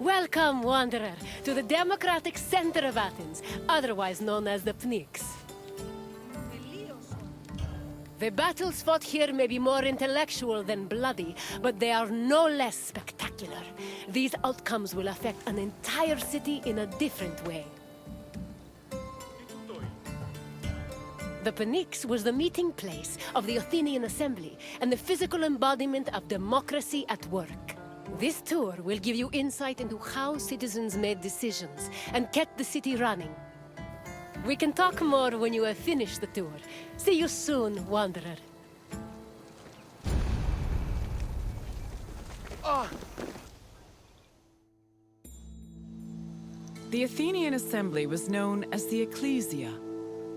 Welcome, wanderer, to the democratic center of Athens, otherwise known as the Pnyx. The battles fought here may be more intellectual than bloody, but they are no less spectacular. These outcomes will affect an entire city in a different way. The Pnyx was the meeting place of the Athenian assembly and the physical embodiment of democracy at work. This tour will give you insight into how citizens made decisions and kept the city running. We can talk more when you have finished the tour. See you soon, wanderer. The Athenian assembly was known as the Ecclesia.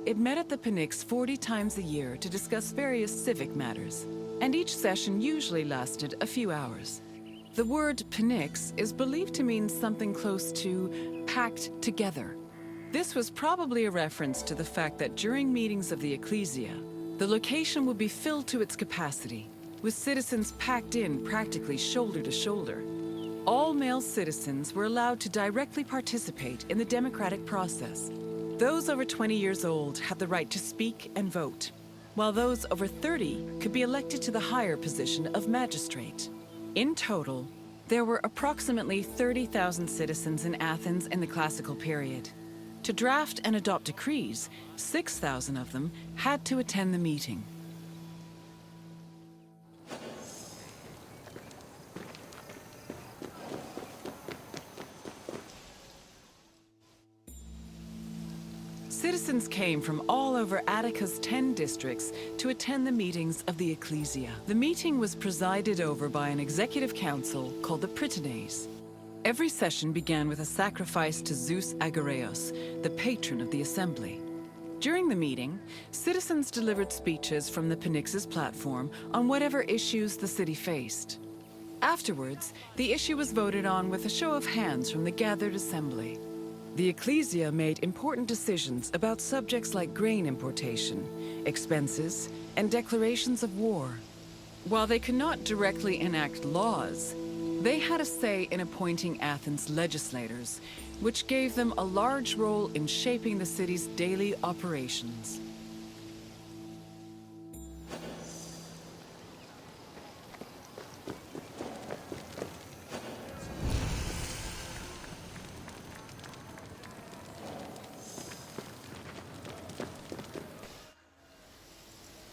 It met at the Pnyx 40 times a year to discuss various civic matters, and each session usually lasted a few hours. The word Pnyx is believed to mean something close to packed together. This was probably a reference to the fact that during meetings of the Ecclesia, the location would be filled to its capacity, with citizens packed in practically shoulder to shoulder. All male citizens were allowed to directly participate in the democratic process. Those over 20 years old had the right to speak and vote, while those over 30 could be elected to the higher position of magistrate. In total, there were approximately 30,000 citizens in Athens in the classical period. To draft and adopt decrees, 6,000 of them had to attend the meeting. Citizens came from all over Attica's 10 districts to attend the meetings of the Ecclesia. The meeting was presided over by an executive council called the Prytanes. Every session began with a sacrifice to Zeus Agoreos, the patron of the assembly. During the meeting, citizens delivered speeches from the Pnyx's platform on whatever issues the city faced. Afterwards, the issue was voted on with a show of hands from the gathered assembly. The Ecclesia made important decisions about subjects like grain importation, expenses, and declarations of war. While they could not directly enact laws, they had a say in appointing Athens' legislators, which gave them a large role in shaping the city's daily operations.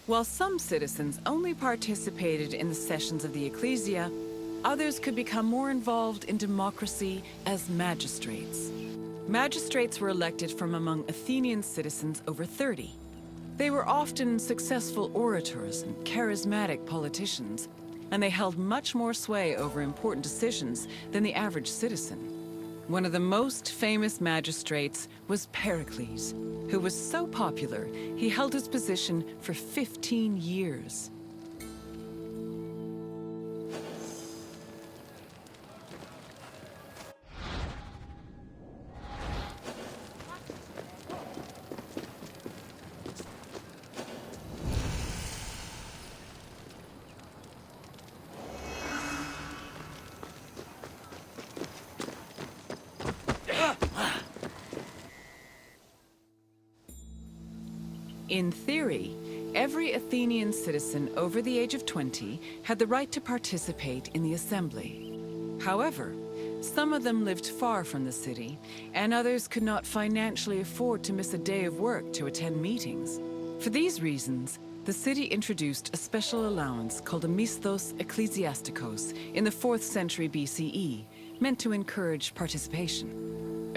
While some citizens only participated in the sessions of the Ecclesia, others could become more involved in democracy as magistrates. Magistrates were elected from among Athenian citizens over 30. They were often successful orators and charismatic politicians, and they held much more sway over important decisions than the average citizen. One of the most famous magistrates was Pericles, who was so popular he held his position for 15 years. In theory, every Athenian citizen over the age of 20 had the right to participate in the assembly. However, some of them lived far from the city, and others could not financially afford to miss a day of work to attend meetings. For these reasons, the city introduced a special allowance called a misthos ecclesiastikos in the 4th century BCE, meant to encourage participation.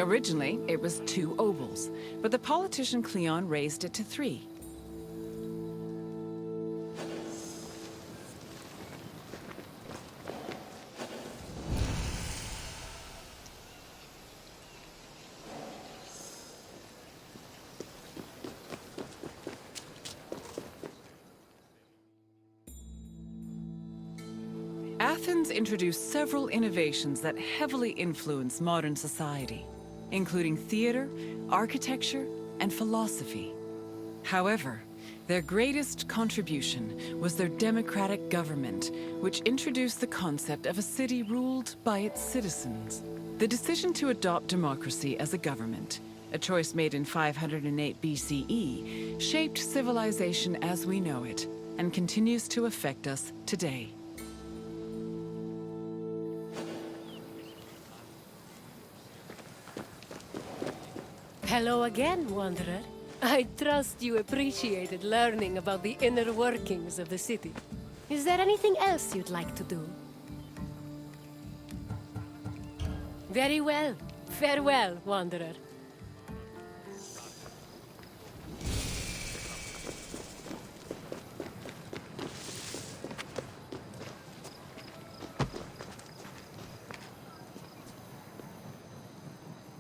Originally, it was 2 obols, but the politician Cleon raised it to 3. Athens introduced several innovations that heavily influenced modern society, including theater, architecture, and philosophy. However, their greatest contribution was their democratic government, which introduced the concept of a city ruled by its citizens. The decision to adopt democracy as a government, a choice made in 508 BCE, shaped civilization as we know it, and continues to affect us today. Hello again, Wanderer. I trust you appreciated learning about the inner workings of the city. Is there anything else you'd like to do? Very well. Farewell, Wanderer.